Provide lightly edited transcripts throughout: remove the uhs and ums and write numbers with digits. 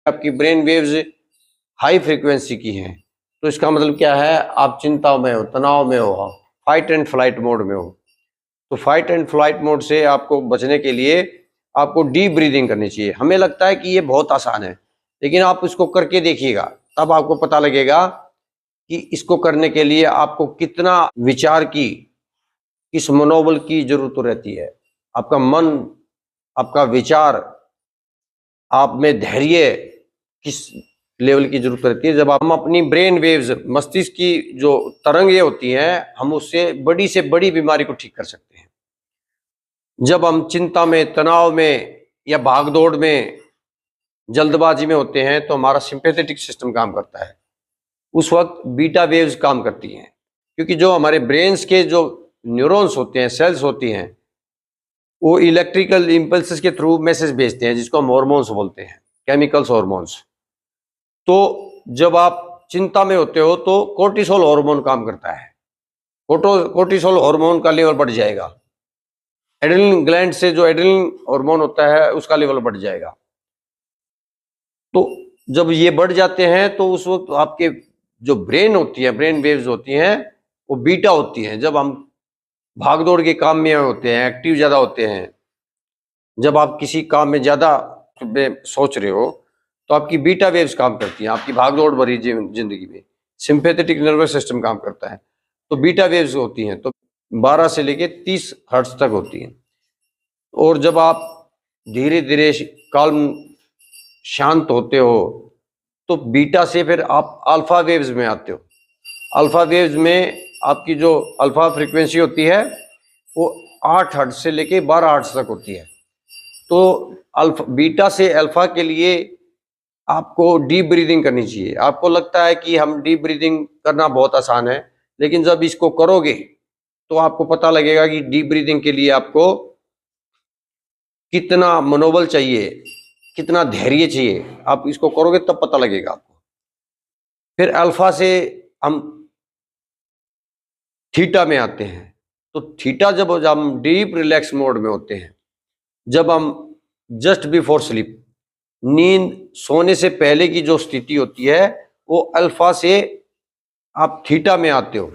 आपकी brain waves high frequency की हैं, तो इसका मतलब क्या है, आप चिंता में हो, तनाव में हो, फाइट एंड फ्लाइट मोड में हो। तो फाइट एंड फ्लाइट मोड से आपको बचने के लिए आपको डीप ब्रीदिंग करनी चाहिए। हमें लगता है कि ये बहुत आसान है, लेकिन आप इसको करके देखिएगा, तब आपको पता लगेगा कि इसको करने के लिए आपको कितना विचार की, किस मनोबल की जरूरत रहती है। आपका मन, आपका विचार, आप में धैर्य किस लेवल की जरूरत रहती है। जब हम अपनी ब्रेन वेव्स, मस्तिष्क की जो तरंगें होती हैं, हम उससे बड़ी बीमारी को ठीक कर सकते हैं। जब हम चिंता में, तनाव में या भागदौड़ में, जल्दबाजी में होते हैं, तो हमारा सिंपैथेटिक सिस्टम काम करता है। उस वक्त बीटा वेव्स काम करती हैं, क्योंकि जो हमारे ब्रेन्स के जो न्यूरॉन्स होते हैं, सेल्स होती हैं, वो इलेक्ट्रिकल इम्पल्सेस के थ्रू मैसेज भेजते हैं, जिसको हम हार्मोन्स बोलते हैं, केमिकल्स, हार्मोन्स। तो जब आप चिंता में होते हो तो कोर्टिसोल हार्मोन काम करता है। कोर्टिसोल हार्मोन का लेवल बढ़ जाएगा। एड्रेनलिन ग्लैंड से जो एड्रेनलिन हार्मोन होता है, उसका लेवल बढ़ जाएगा। तो जब ये बढ़ जाते हैं तो उस वक्त आपके जो ब्रेन होती है, ब्रेन वेव्स होती हैं, वो बीटा होती हैं। जब हम भागदौड़ के काम में होते हैं, एक्टिव ज़्यादा होते हैं, जब आप किसी काम में ज़्यादा सोच रहे हो, तो आपकी बीटा वेव्स काम करती हैं। आपकी भागदौड़ भरी जिंदगी में सिंपैथेटिक नर्वस सिस्टम काम करता है, तो बीटा वेव्स होती हैं, तो 12 से लेके 30 हर्ट्ज तक होती हैं। और जब आप धीरे धीरे काल्म, शांत होते हो, तो बीटा से फिर आप अल्फा वेव्स में आते हो। अल्फा वेव्स में आपकी जो अल्फा फ्रीक्वेंसी होती है, वो 8 हर्ट्ज से लेके 12 हर्ट्ज तक होती है। तो अल्फा, बीटा से अल्फा के लिए आपको डीप ब्रीदिंग करनी चाहिए। आपको लगता है कि हम डीप ब्रीदिंग करना बहुत आसान है, लेकिन जब इसको करोगे तो आपको पता लगेगा कि डीप ब्रीदिंग के लिए आपको कितना मनोबल चाहिए, कितना धैर्य चाहिए। आप इसको करोगे तब पता लगेगा आपको। फिर अल्फा से हम थीटा में आते हैं। तो थीटा जब हम डीप रिलैक्स मोड में होते हैं, जब हम जस्ट बिफोर स्लीप, नींद सोने से पहले की जो स्थिति होती है, वो अल्फा से आप थीटा में आते हो।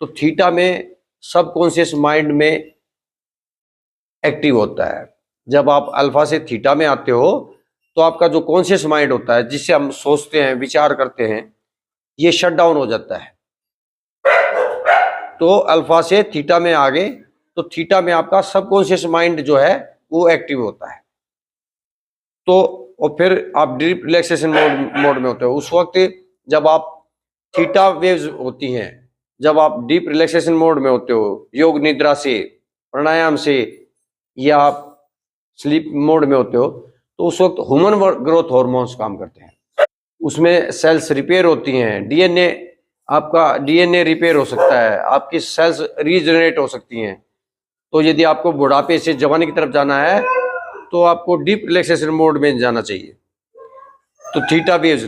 तो थीटा में सबकॉन्शियस माइंड में एक्टिव होता है। जब आप अल्फा से थीटा में आते हो, तो आपका जो कॉन्शियस माइंड होता है, जिससे हम सोचते हैं, विचार करते हैं, ये शट डाउन हो जाता है। तो अल्फा से थीटा में आ गए, तो थीटा में आपका सबकॉन्शियस माइंड जो है वो एक्टिव होता है। तो और फिर आप डीप रिलैक्सेशन मोड में होते हो। उस वक्त जब आप थीटा वेव्स होती हैं, जब आप डीप रिलैक्सेशन मोड में होते हो, योग निद्रा से, प्राणायाम से, या आप स्लीप मोड में होते हो, तो उस वक्त ह्यूमन ग्रोथ हार्मोन्स काम करते हैं। उसमें सेल्स रिपेयर होती हैं, डीएनए, आपका डीएनए रिपेयर हो सकता है, आपकी सेल्स रीजनरेट हो सकती हैं। तो यदि आपको बुढ़ापे से जवानी की तरफ जाना है, तो आपको डीप रिलैक्सेशन मोड में जाना चाहिए। तो थीटा वेव्स